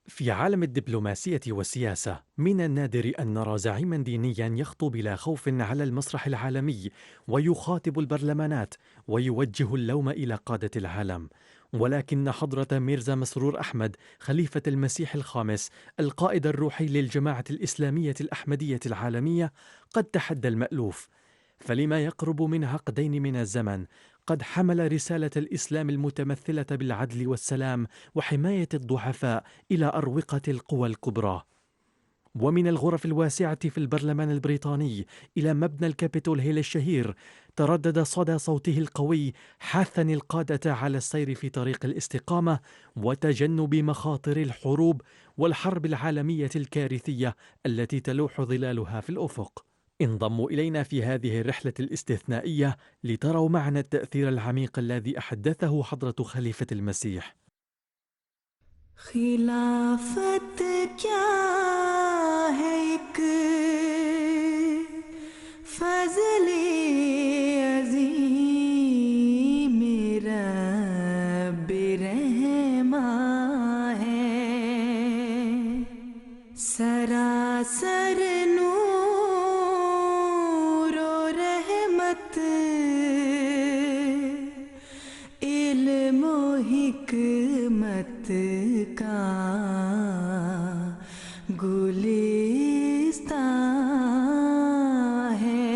في عالم الدبلوماسية والسياسة، من النادر أن نرى زعيما دينيا يخطو بلا خوف على المسرح العالمي ويخاطب البرلمانات ويوجه اللوم إلى قادة العالم. ولكن حضرة ميرزا مسرور أحمد خليفة المسيح الخامس، القائد الروحي للجماعة الإسلامية الأحمدية العالمية، قد تحدى المألوف. فلما يقرب من عقدين من الزمن قد حمل رسالة الإسلام المتمثلة بالعدل والسلام وحماية الضعفاء إلى أروقة القوى الكبرى. ومن الغرف الواسعة في البرلمان البريطاني إلى مبنى الكابيتول هيل الشهير، تردد صدى صوته القوي حاثا القادة على السير في طريق الاستقامة وتجنب مخاطر الحروب والحرب العالمية الكارثية التي تلوح ظلالها في الأفق. انضموا إلينا في هذه الرحلة الاستثنائية لتروا معنا التأثير العميق الذي أحدثه حضرة خليفة المسيح. खिलाफत क्या है एक फजले अज़ीम मेरा बेरहमा है सरासर नूर और रहमत इल्म और हिकमत का गुलिस्तान है।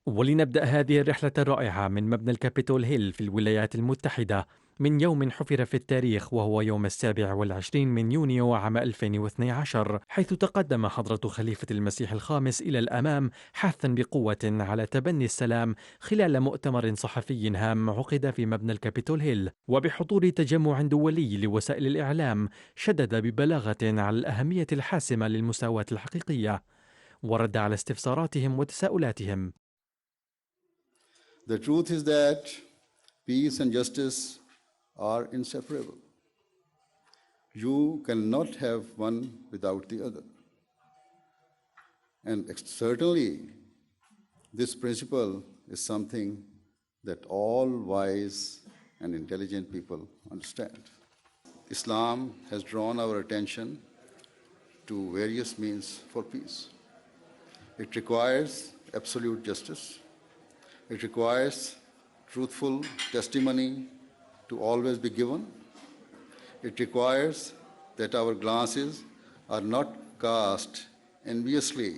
ولنبدأ هذه الرحلة الرائعة من مبنى الكابيتول هيل في الولايات المتحدة من يوم حفر في التاريخ، وهو يوم 27 من يونيو عام 2012، حيث تقدم حضرة خليفة المسيح الخامس إلى الأمام حثا بقوة على تبني السلام خلال مؤتمر صحفي هام عقد في مبنى الكابيتول هيل، وبحضور تجمع دولي لوسائل الإعلام شدد ببلاغة على الأهمية الحاسمة للمساواة الحقيقية، ورد على استفساراتهم وتساؤلاتهم. The truth is that peace and justice are inseparable. You cannot have one without the other. And certainly, this principle is something that all wise and intelligent people understand. Islam has drawn our attention to various means for peace. It requires absolute justice. It requires truthful testimony to always be given. It requires that our glances are not cast enviously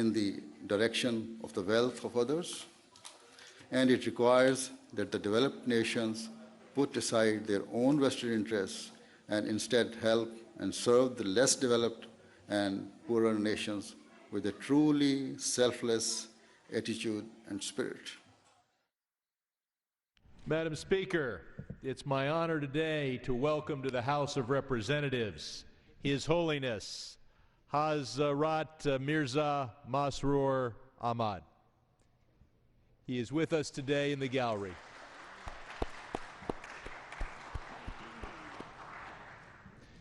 in the direction of the wealth of others. And it requires that the developed nations put aside their own vested interests and instead help and serve the less developed and poorer nations with a truly selfless attitude and spirit. Madam Speaker, it's my honor today to welcome to the House of Representatives His Holiness Hazrat Mirza Masroor Ahmad. He is with us today in the gallery.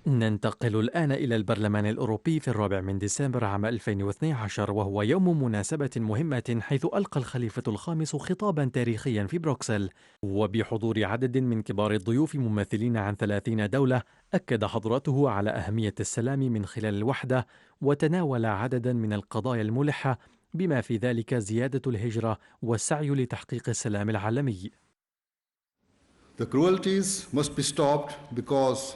ننتقل الآن إلى البرلمان الأوروبي في 4 من ديسمبر عام 2012، وهو يوم مناسبة مهمة، حيث ألقى الخليفة الخامس خطابا تاريخيا في بروكسل، وبحضور عدد من كبار الضيوف ممثلين عن 30 دولة. أكد حضرته على أهمية السلام من خلال الوحدة، وتناول عددا من القضايا الملحة بما في ذلك زيادة الهجرة والسعي لتحقيق السلام العالمي. The cruelties must be stopped because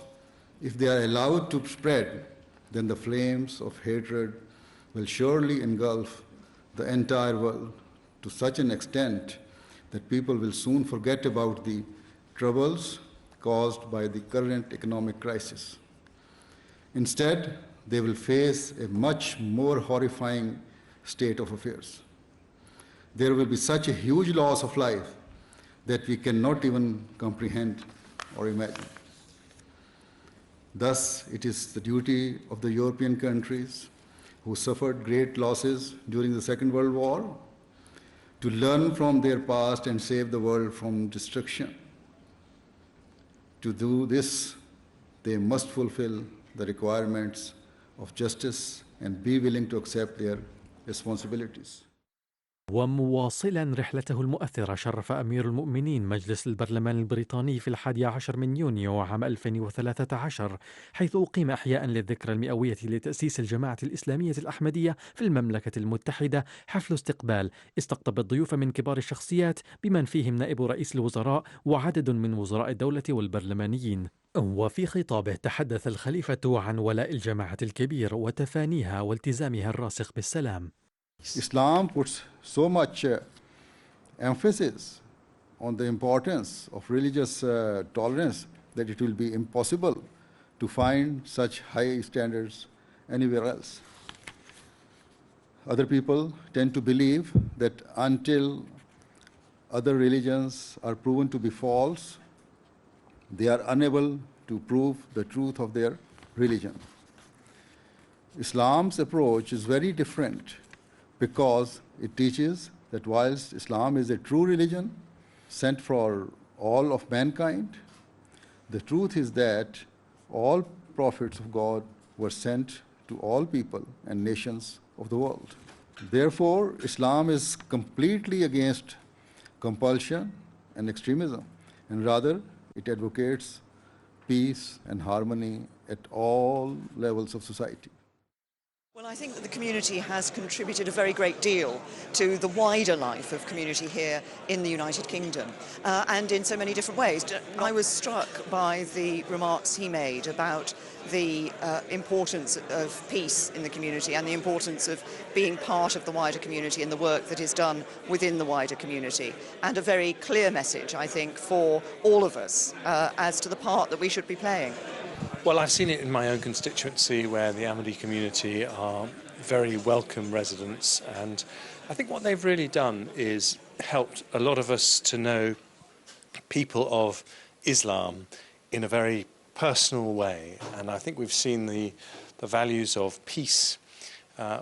if they are allowed to spread, then the flames of hatred will surely engulf the entire world to such an extent that people will soon forget about the troubles caused by the current economic crisis. Instead, they will face a much more horrifying state of affairs. There will be such a huge loss of life that we cannot even comprehend or imagine. Thus, it is the duty of the European countries who suffered great losses during the Second World War to learn from their past and save the world from destruction. To do this, they must fulfill the requirements of justice and be willing to accept their responsibilities. ومواصلا رحلته المؤثرة، شرف أمير المؤمنين مجلس البرلمان البريطاني في 11 من يونيو عام 2013، حيث أقيم إحياء للذكرى المئوية لتأسيس الجماعة الإسلامية الأحمدية في المملكة المتحدة حفل استقبال استقطب الضيوف من كبار الشخصيات بمن فيهم نائب رئيس الوزراء وعدد من وزراء الدولة والبرلمانيين. وفي خطابه تحدث الخليفة عن ولاء الجماعة الكبير وتفانيها والتزامها الراسخ بالسلام. Islam puts so much emphasis on the importance of religious tolerance that it will be impossible to find such high standards anywhere else. Other people tend to believe that until other religions are proven to be false, they are unable to prove the truth of their religion. Islam's approach is very different because it teaches that whilst Islam is a true religion sent for all of mankind, the truth is that all prophets of God were sent to all people and nations of the world. Therefore, Islam is completely against compulsion and extremism, and rather it advocates peace and harmony at all levels of society. Well, I think that the community has contributed a very great deal to the wider life of community here in the United Kingdom, and in so many different ways. I was struck by the remarks he made about the importance of peace in the community and the importance of being part of the wider community and the work that is done within the wider community, and a very clear message, I think, for all of us as to the part that we should be playing. Well, I've seen it in my own constituency where the Ahmadi community are very welcome residents, and I think what they've really done is helped a lot of us to know people of Islam in a very personal way, and I think we've seen the values of peace,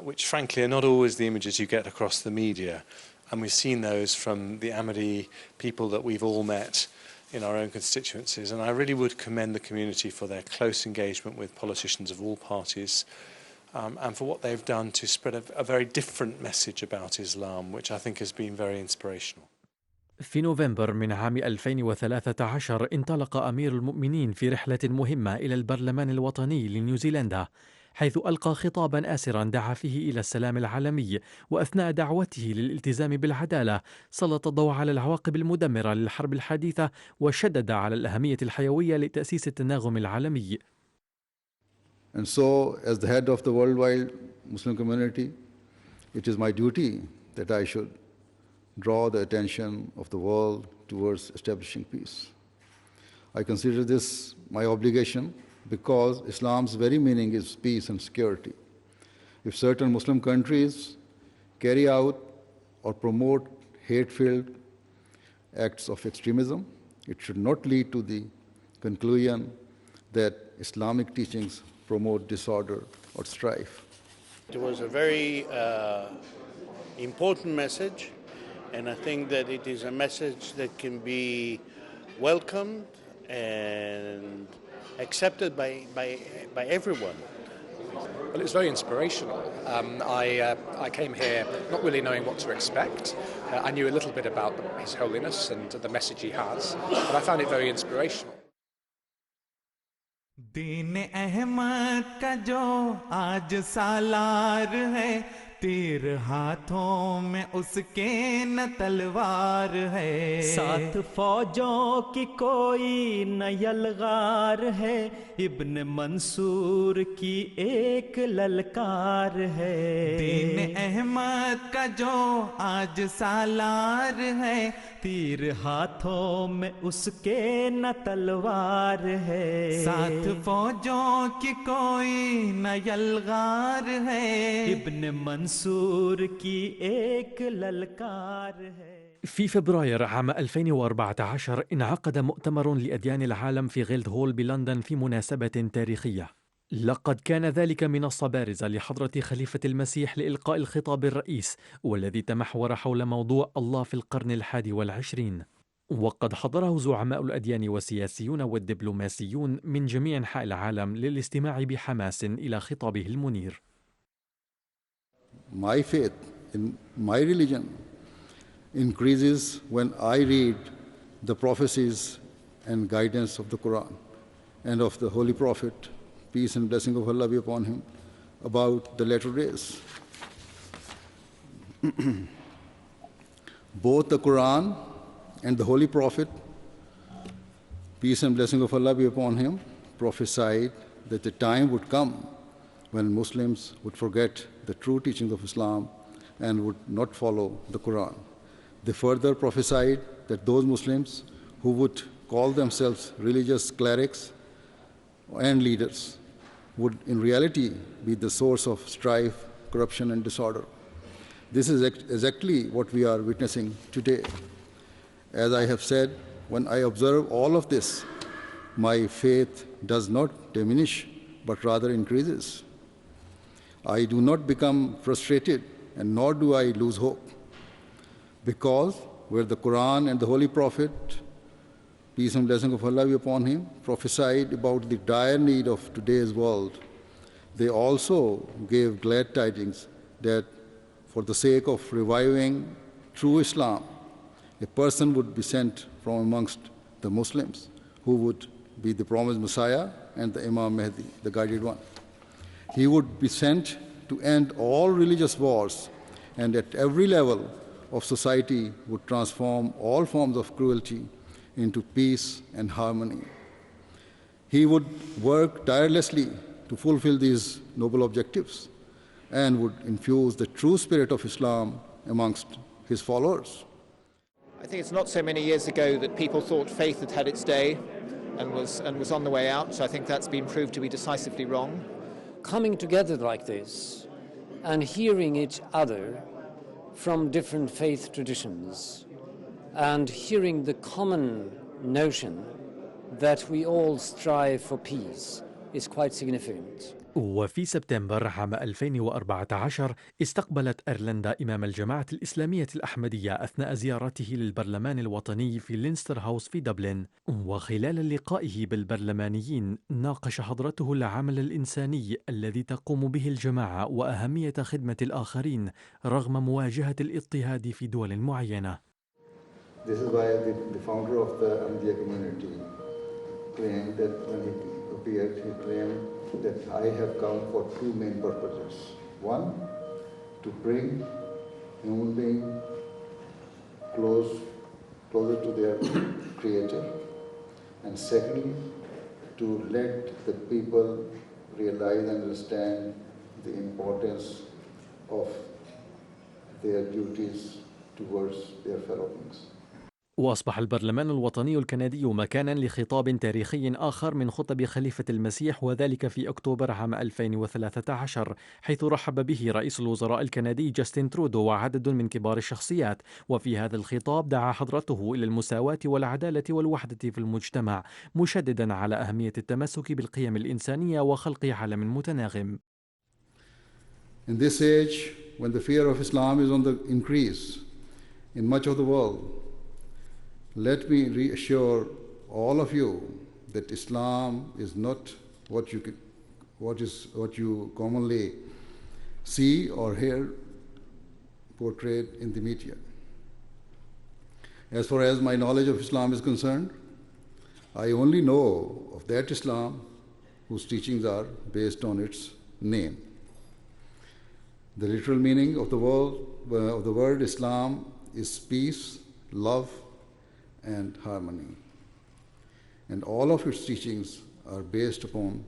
which frankly are not always the images you get across the media, and we've seen those from the Ahmadi people that we've all met in our own constituencies, and I really would commend the community for their close engagement with politicians of all parties, and for what they've done to spread a very different message about Islam, which I think has been very inspirational. في نوفمبر من عام 2013 انطلق أمير المؤمنين في رحلة مهمة إلى البرلمان الوطني لنيوزيلندا، حيث ألقى خطابا آسرا دعا فيه إلى السلام العالمي، وأثناء دعوته للالتزام بالعدالة سلط الضوء على العواقب المدمرة للحرب الحديثة وشدد على الأهمية الحيوية لتأسيس التناغم العالمي. And so, as the head of the worldwide Muslim community, it is my duty that I should draw the attention of the world towards establishing peace. I consider this my obligation because Islam's very meaning is peace and security. If certain Muslim countries carry out or promote hate-filled acts of extremism, it should not lead to the conclusion that Islamic teachings promote disorder or strife. It was a very important message, and I think that it is a message that can be welcomed and accepted by everyone. Well, it was very inspirational. I came here not really knowing what to expect. I knew a little bit about His Holiness and the message he has, but I found it very inspirational. दीन अहमद का जो आज सालार है, तीर हाथों में उसके न तलवार है, साथ फौजों की कोई न यलगार है, इब्न मंसूर की एक ललकार है। दीन अहमद का जो आज सालार है, तीर हाथों में उसके न तलवार है, साथ फौजों की कोई न यलगार है, इब्न मंसूर की एक ललकार है। في فبراير عام 2014 انعقد مؤتمر لأديان العالم في غيلد هول بلندن في مناسبة تاريخية. لقد كان ذلك منصة بارزة لحضرة خليفة المسيح لإلقاء الخطاب الرئيس، والذي تمحور حول موضوع الله في القرن 21. وقد حضره زعماء الأديان والسياسيون والدبلوماسيون من جميع أنحاء العالم للاستماع بحماس إلى خطابه المنير. My faith in my religion increases when I read the prophecies and guidance of the Quran and of the Holy Prophet, peace and blessing of Allah be upon him, about the latter days. Both the Quran and the Holy Prophet, peace and blessing of Allah be upon him, prophesied that the time would come when Muslims would forget the true teachings of Islam and would not follow the Quran. They further prophesied that those Muslims who would call themselves religious clerics and leaders would in reality be the source of strife, corruption, and disorder. This is exactly what we are witnessing today. As I have said, when I observe all of this, my faith does not diminish, but rather increases. I do not become frustrated, and nor do I lose hope, because where the Quran and the Holy Prophet, peace and blessing of Allah be upon him, prophesied about the dire need of today's world, they also gave glad tidings that for the sake of reviving true Islam, a person would be sent from amongst the Muslims who would be the promised Messiah and the Imam Mahdi, the guided one. He would be sent to end all religious wars and at every level of society would transform all forms of cruelty into peace and harmony. He would work tirelessly to fulfill these noble objectives and would infuse the true spirit of Islam amongst his followers. I think it's not so many years ago that people thought faith had had its day and was on the way out, so I think that's been proved to be decisively wrong. Coming together like this and hearing each other from different faith traditions and hearing the common notion that we all strive for peace is quite significant. وفي سبتمبر عام 2014 استقبلت أيرلندا إمام الجماعة الإسلامية الأحمدية أثناء زيارته للبرلمان الوطني في لينستر هاوس في دبلن، وخلال لقائه بالبرلمانيين ناقش حضرته العمل الإنساني الذي تقوم به الجماعة وأهمية خدمة الآخرين رغم مواجهة الاضطهاد في دول معينة. This is why the founder of the Ahmadiyya community claimed that when he appeared, he claimed that I have come for two main purposes. One, to bring human beings closer to their Creator, and secondly, to let the people realize and understand the importance of their duties towards their fellow beings. وأصبح البرلمان الوطني الكندي مكانا لخطاب تاريخي آخر من خطب خليفة المسيح، وذلك في أكتوبر عام 2013 حيث رحب به رئيس الوزراء الكندي جاستن ترودو وعدد من كبار الشخصيات. وفي هذا الخطاب دعا حضرته إلى المساواة والعدالة والوحدة في المجتمع، مشددا على أهمية التمسك بالقيم الإنسانية وخلق عالم متناغم. In this age, when the fear of Islam is on the increase in much of the world, let me reassure all of you that Islam is not what you commonly see or hear portrayed in the media. As far as my knowledge of Islam is concerned, I only know of that Islam whose teachings are based on its name. The literal meaning of the word Islam is peace, love, and harmony. And all of its teachings are based upon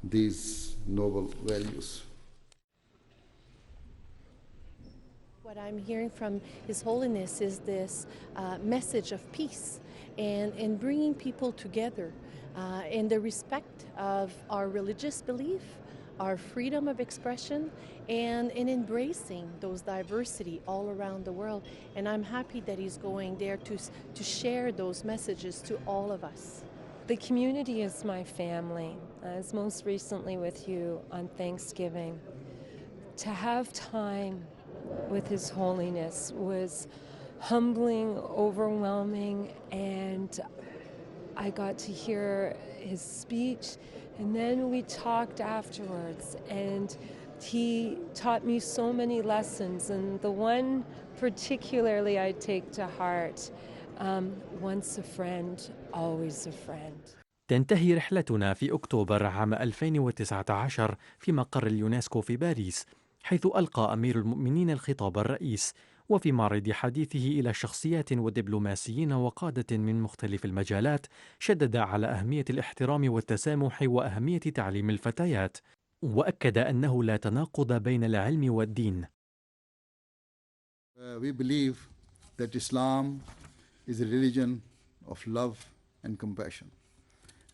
these noble values. What I'm hearing from His Holiness is this message of peace and bringing people together in the respect of our religious belief, our freedom of expression, and in embracing those diversity all around the world. And I'm happy that he's going there to share those messages to all of us. The community is my family. I was most recently with you on Thanksgiving. To have time with His Holiness was humbling, overwhelming, and I got to hear his speech, and then we talked afterwards, and he taught me so many lessons. And the one particularly I take to heart, once a friend, always a friend. تنتهي رحلتنا في أكتوبر عام 2019 في مقر اليونسكو في باريس، حيث ألقى أمير المؤمنين الخطاب الرئيس، وفي معرض حديثه إلى شخصيات ودبلوماسيين وقادة من مختلف المجالات شدد على أهمية الاحترام والتسامح وأهمية تعليم الفتيات، وأكد أنه لا تناقض بين العلم والدين. We believe that Islam is a religion of love and compassion.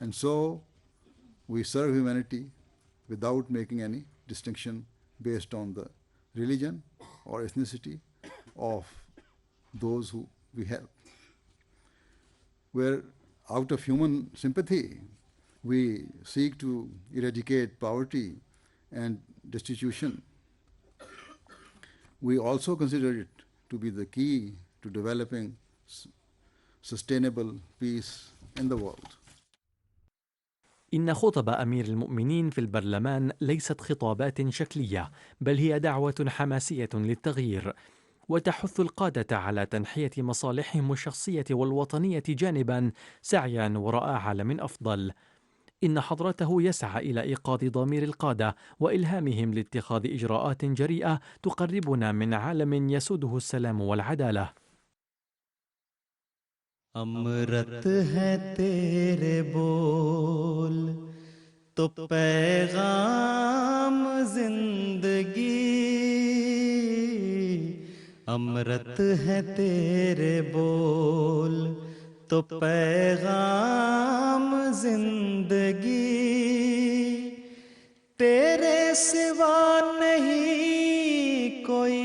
And so we serve humanity without making any distinction based on the religion or ethnicity of those who we help. Where out of human sympathy, we seek to eradicate poverty and destitution. We also consider it to be the key to developing sustainable peace in the world. إن خطب أمير المؤمنين في البرلمان ليست خطابات شكلية، بل هي دعوة حماسية للتغيير، وتحث القادة على تنحية مصالحهم الشخصية والوطنية جانبا سعيا وراء عالم أفضل. إن حضرته يسعى إلى إيقاظ ضمير القادة وإلهامهم لاتخاذ إجراءات جريئة تقربنا من عالم يسوده السلام والعدالة. अमृत है तेरे बोल तो पैगाम जिंदगी, अमृत है तेरे बोल तो पैगाम जिंदगी, तेरे सिवा नहीं कोई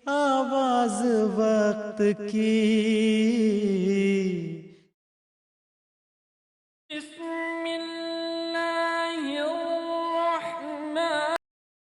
आवाज वक्त की।